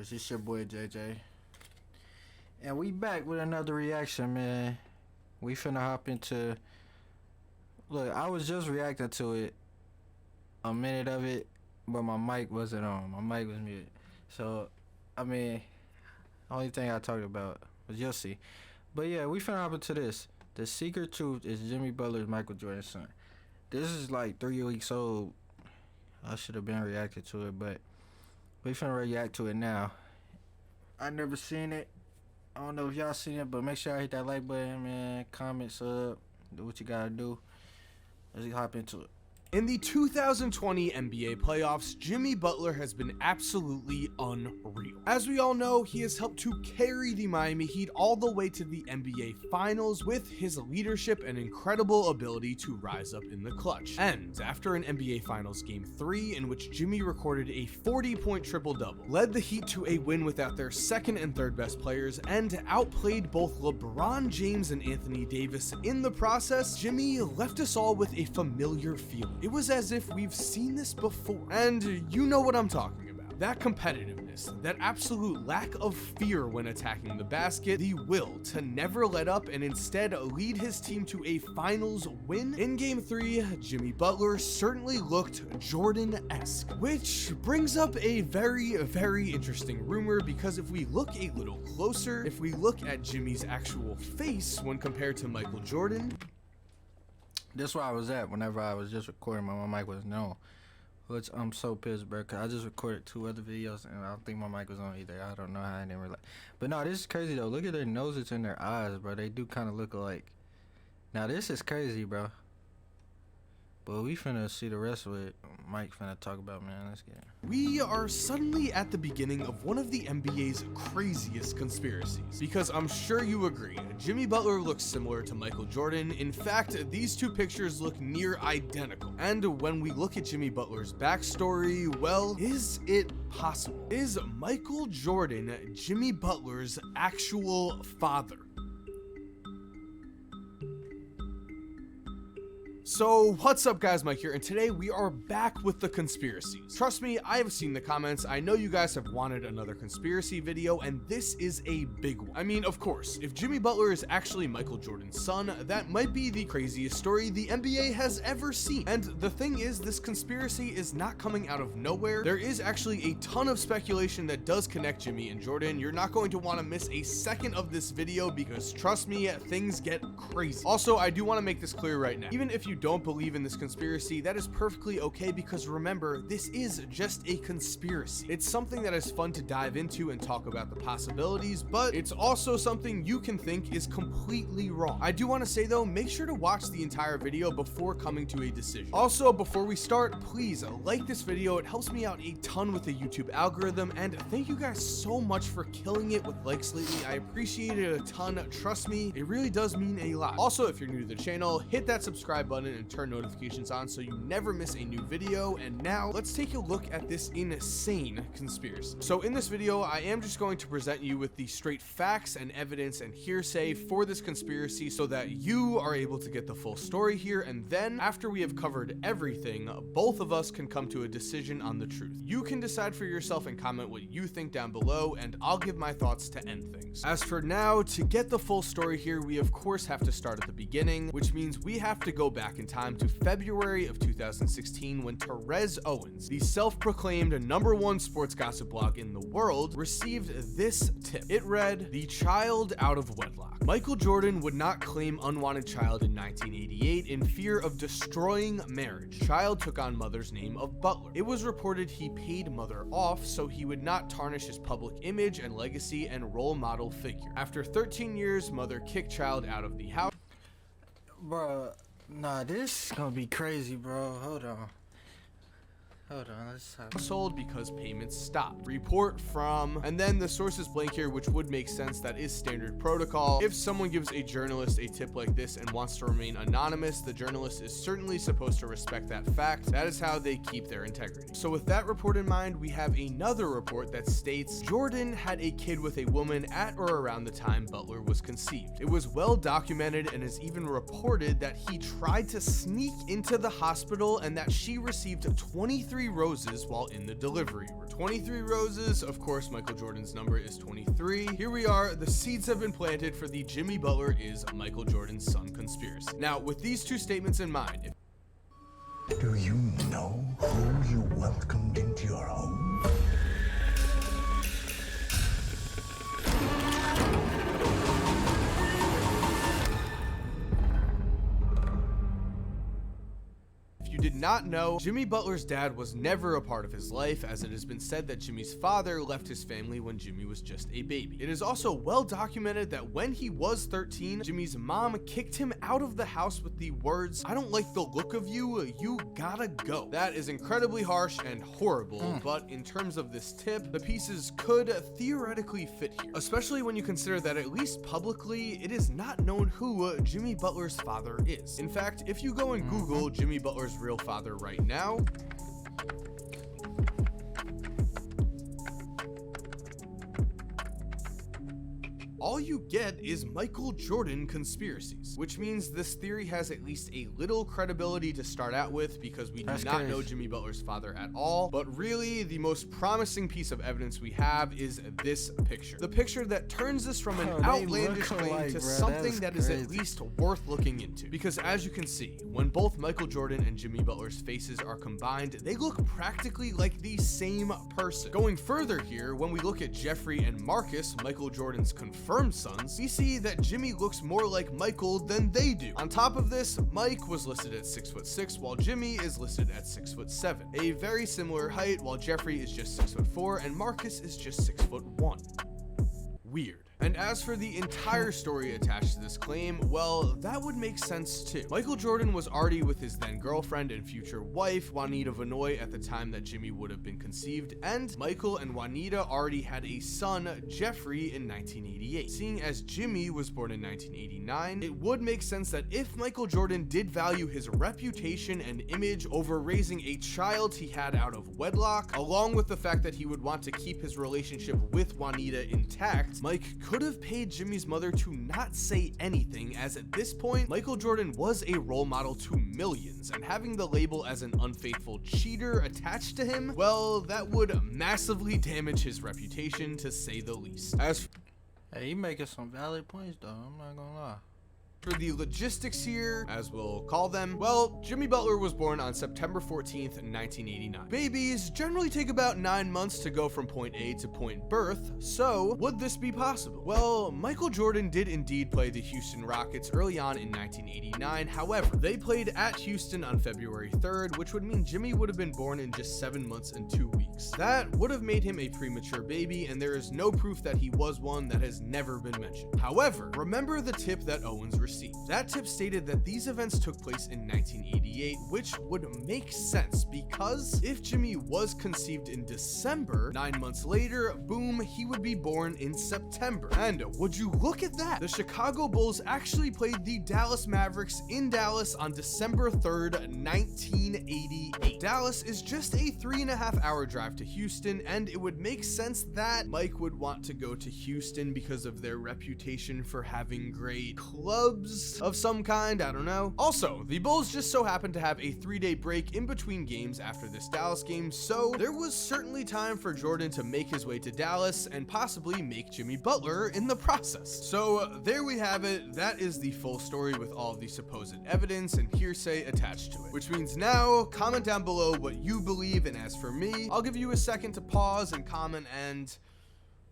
viewers, it's your boy JJ, and we back with another reaction, man. We finna hop into, look, I was just reacting to it, a minute of it, but my mic wasn't on, my mic was muted. So, I mean, only thing I talked about was, you'll see. But yeah, we finna hop into this. The secret truth is Jimmy Butler's Michael Jordan's son. This is like 3 weeks old. I should have been reacting to it, but we finna react to it now. I never seen it. I don't know if y'all seen it, but make sure y'all hit that like button, man. Comment, sub, do what you gotta do. Let's hop into it. In the 2020 NBA playoffs, Jimmy Butler has been absolutely unreal. As we all know, he has helped to carry the Miami Heat all the way to the NBA Finals with his leadership and incredible ability to rise up in the clutch. And after an NBA Finals Game 3, in which Jimmy recorded a 40-point triple-double, led the Heat to a win without their second and third best players, and outplayed both LeBron James and Anthony Davis in the process, Jimmy left us all with a familiar feeling. It was as if we've seen this before, and you know what I'm talking about. That competitiveness, that absolute lack of fear when attacking the basket, the will to never let up and instead lead his team to a finals win. In Game 3, Jimmy Butler certainly looked Jordan-esque, which brings up a very, very interesting rumor, because if we look a little closer, if we look at Jimmy's actual face when compared to Michael Jordan, That's where I was at whenever I was just recording. My mic wasn't on. Which I'm so pissed, bro, because I just recorded 2 other videos and I don't think my mic was on either. I don't know how I didn't realize. But no, this is crazy though. Look at their noses and their eyes, bro. They do kind of look alike. Now this is crazy, bro. But we finna see the rest of it. Mike finna talk about, man. Let's get it. We are suddenly at the beginning of one of the NBA's craziest conspiracies. Because I'm sure you agree, Jimmy Butler looks similar to Michael Jordan. In fact, these two pictures look near identical. And when we look at Jimmy Butler's backstory, well, is it possible? Is Michael Jordan Jimmy Butler's actual father? So what's up guys, Mike here, and today we are back with the conspiracies. Trust me, I have seen the comments. I know you guys have wanted another conspiracy video, and this is a big one. I mean, of course, if Jimmy Butler is actually Michael Jordan's son, that might be the craziest story the NBA has ever seen. And the thing is, this conspiracy is not coming out of nowhere. There is actually a ton of speculation that does connect Jimmy and Jordan. You're not going to want to miss a second of this video, because trust me, things get crazy. Also, I do want to make this clear right now. Even if you don't believe in this conspiracy, that is perfectly okay, because remember, this is just a conspiracy. It's something that is fun to dive into and talk about the possibilities, but it's also something you can think is completely wrong. I do want to say though, make sure to watch the entire video before coming to a decision. Also, before we start, please like this video. It helps me out a ton with the YouTube algorithm, and thank you guys so much for killing it with likes lately. I appreciate it a ton. Trust me, it really does mean a lot. Also, if you're new to the channel, hit that subscribe button and turn notifications on so you never miss a new video. And now let's take a look at this insane conspiracy. So in this video, I am just going to present you with the straight facts and evidence and hearsay for this conspiracy so that you are able to get the full story here. And then after we have covered everything, both of us can come to a decision on the truth. You can decide for yourself and comment what you think down below, and I'll give my thoughts to end things. As for now, to get the full story here, we of course have to start at the beginning, which means we have to go back in time to February of 2016, when Terez Owens, the self-proclaimed #1 sports gossip blog in the world, received this tip. It read, "The child out of wedlock. Michael Jordan would not claim unwanted child in 1988 in fear of destroying marriage. Child took on mother's name of Butler. It was reported he paid mother off so he would not tarnish his public image and legacy and role model figure. After 13 years, mother kicked child out of the house." Bruh, nah, this is gonna be crazy, bro. Hold on, let's have sold because payments stopped. Report from, and then the source is blank here, which would make sense. That is standard protocol. If someone gives a journalist a tip like this and wants to remain anonymous, the journalist is certainly supposed to respect that fact. That is how they keep their integrity. So with that report in mind, we have another report that states Jordan had a kid with a woman at or around the time Butler was conceived. It was well documented and is even reported that he tried to sneak into the hospital and that she received 23 23 roses while in the delivery room. 23 roses, of course Michael Jordan's number is 23. Here we are, the seeds have been planted for the Jimmy Butler is Michael Jordan's son conspiracy. Now, with these two statements in mind, do you know who you welcomed into your home? you did not know, Jimmy Butler's dad was never a part of his life, as it has been said that Jimmy's father left his family when Jimmy was just a baby. It is also well documented that when he was 13, Jimmy's mom kicked him out of the house with the words, "I don't like the look of you, you gotta go." That is incredibly harsh and horrible, but in terms of this tip, the pieces could theoretically fit here, especially when you consider that at least publicly, it is not known who Jimmy Butler's father is. In fact, if you go and Google Jimmy Butler's real father right now, all you get is Michael Jordan conspiracies, which means this theory has at least a little credibility to start out with because we do not know Jimmy Butler's father at all. But really, the most promising piece of evidence we have is this picture. The picture that turns this from an outlandish claim to something that is at least worth looking into. Because as you can see, when both Michael Jordan and Jimmy Butler's faces are combined, they look practically like the same person. Going further here, when we look at Jeffrey and Marcus, Michael Jordan's confirmed sons, we see that Jimmy looks more like Michael than they do. On top of this, Mike was listed at 6'6", while Jimmy is listed at 6'7". A very similar height, while Jeffrey is just 6'4", and Marcus is just 6'1". Weird. And as for the entire story attached to this claim, well, that would make sense too. Michael Jordan was already with his then girlfriend and future wife, Juanita Vanoy, at the time that Jimmy would have been conceived, and Michael and Juanita already had a son, Jeffrey, in 1988. Seeing as Jimmy was born in 1989, it would make sense that if Michael Jordan did value his reputation and image over raising a child he had out of wedlock, along with the fact that he would want to keep his relationship with Juanita intact, Mike could have paid Jimmy's mother to not say anything, as at this point, Michael Jordan was a role model to millions, and having the label as an unfaithful cheater attached to him, well, that would massively damage his reputation, to say the least. As Hey, you making some valid points though, I'm not gonna lie. for the logistics here, as we'll call them, well, Jimmy Butler was born on September 14th, 1989. Babies generally take about 9 months to go from point A to point birth, so would this be possible? Well, Michael Jordan did indeed play the Houston Rockets early on in 1989, however, they played at Houston on February 3rd, which would mean Jimmy would have been born in just 7 months and 2 weeks. That would have made him a premature baby, and there is no proof that he was one. That has never been mentioned. However, remember the tip that Owens received. That tip stated that these events took place in 1988, which would make sense because if Jimmy was conceived in December, 9 months later, boom, he would be born in September. And would you look at that? The Chicago Bulls actually played the Dallas Mavericks in Dallas on December 3rd, 1988. Dallas is just a 3.5-hour drive to Houston, and it would make sense that Mike would want to go to Houston because of their reputation for having great clubs of some kind, I don't know. Also, the Bulls just so happened to have a 3-day break in between games after this Dallas game, so there was certainly time for Jordan to make his way to Dallas and possibly make Jimmy Butler in the process. So there we have it. That is the full story with all of the supposed evidence and hearsay attached to it, which means now comment down below what you believe, and as for me, I'll give you a second to pause and comment, and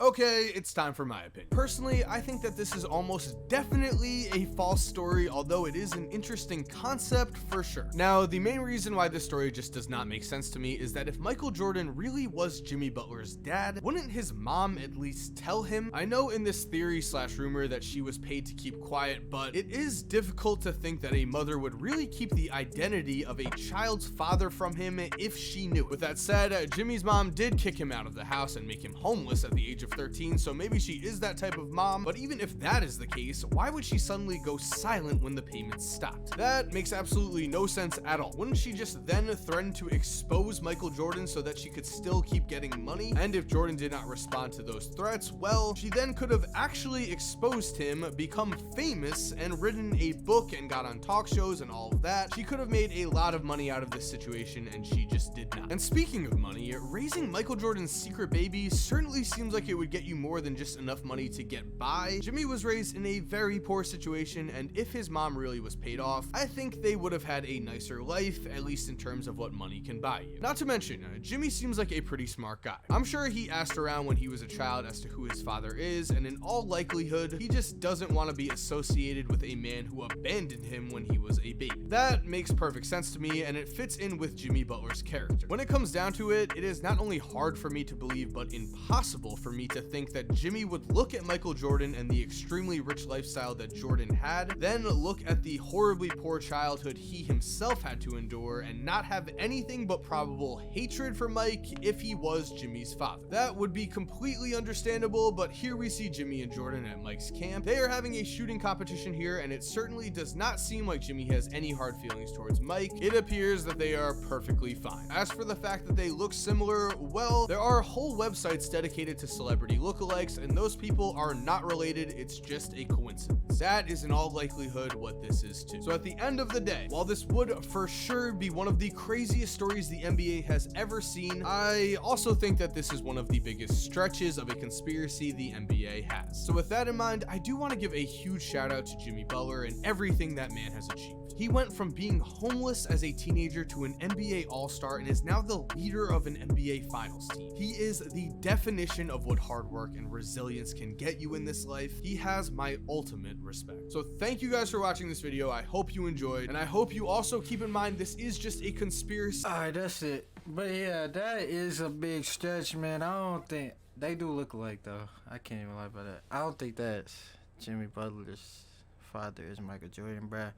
okay, it's time for my opinion. Personally, I think that this is almost definitely a false story, although it is an interesting concept for sure. Now, the main reason why this story just does not make sense to me is that if Michael Jordan really was Jimmy Butler's dad, wouldn't his mom at least tell him? I know in this theory slash rumor that she was paid to keep quiet, but it is difficult to think that a mother would really keep the identity of a child's father from him if she knew. With that said, Jimmy's mom did kick him out of the house and make him homeless at the age of of 13, so maybe she is that type of mom. But even if that is the case, why would she suddenly go silent when the payments stopped? That makes absolutely no sense at all. Wouldn't she just then threaten to expose Michael Jordan so that she could still keep getting money? And if Jordan did not respond to those threats, well, she then could have actually exposed him, become famous, and written a book and got on talk shows and all of that. She could have made a lot of money out of this situation, and she just did not. And speaking of money, raising Michael Jordan's secret baby certainly seems like it would get you more than just enough money to get by. Jimmy was raised in a very poor situation, and if his mom really was paid off, I think they would have had a nicer life, at least in terms of what money can buy you. Not to mention, Jimmy seems like a pretty smart guy. I'm sure he asked around when he was a child as to who his father is, and in all likelihood, he just doesn't want to be associated with a man who abandoned him when he was a baby. That makes perfect sense to me, and it fits in with Jimmy Butler's character. When it comes down to it, it is not only hard for me to believe, but impossible for me to think that Jimmy would look at Michael Jordan and the extremely rich lifestyle that Jordan had, then look at the horribly poor childhood he himself had to endure, and not have anything but probable hatred for Mike if he was Jimmy's father. That would be completely understandable, but here we see Jimmy and Jordan at Mike's camp. They are having a shooting competition here, and it certainly does not seem like Jimmy has any hard feelings towards Mike. It appears that they are perfectly fine. As for the fact that they look similar, well, there are whole websites dedicated to celebrity lookalikes, and those people are not related. It's just a coincidence. That is in all likelihood what this is too. So at the end of the day, while this would for sure be one of the craziest stories the NBA has ever seen, I also think that this is one of the biggest stretches of a conspiracy the NBA has. So with that in mind, I do want to give a huge shout out to Jimmy Butler and everything that man has achieved. He went from being homeless as a teenager to an NBA All-Star and is now the leader of an NBA Finals team. He is the definition of what hard work and resilience can get you in this life. He has my ultimate respect. So thank you guys for watching this video. I hope you enjoyed, and I hope you also keep in mind this is just a conspiracy. Alright, that's it. But yeah, that is a big stretch, man. I don't think they do look alike though. I can't even lie about that. I don't think that's Jimmy Butler's father is Michael Jordan, bruh.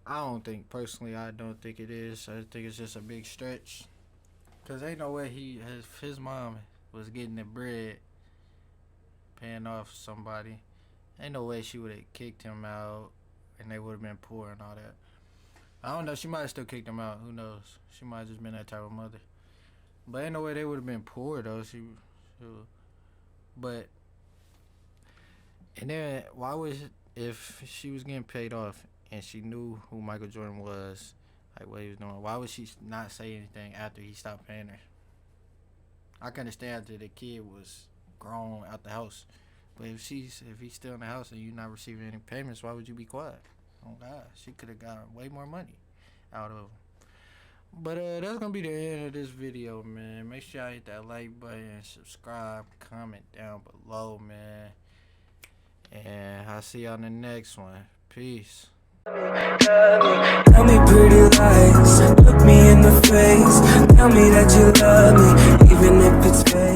I don't think, personally, I don't think it is. I think it's just a big stretch. Cause ain't no way his mom was getting the bread, paying off somebody. Ain't no way she would have kicked him out, and they would have been poor and all that. I don't know. She might have still kicked him out. Who knows? She might have just been that type of mother. But ain't no way they would have been poor though. But and then why was if she was getting paid off and she knew who Michael Jordan was, like what he was doing, why would she not say anything after he stopped paying her? I can understand after the kid was grown out the house, but if he's still in the house and you're not receiving any payments, why would you be quiet? Oh God, she could have gotten way more money out of him. But that's gonna be the end of this video, man. Make sure y'all hit that like button, subscribe, comment down below, man. And I'll see y'all in the next one. Peace. Tell me pretty lies, look me in the face. Tell me that you love me, even if it's fake.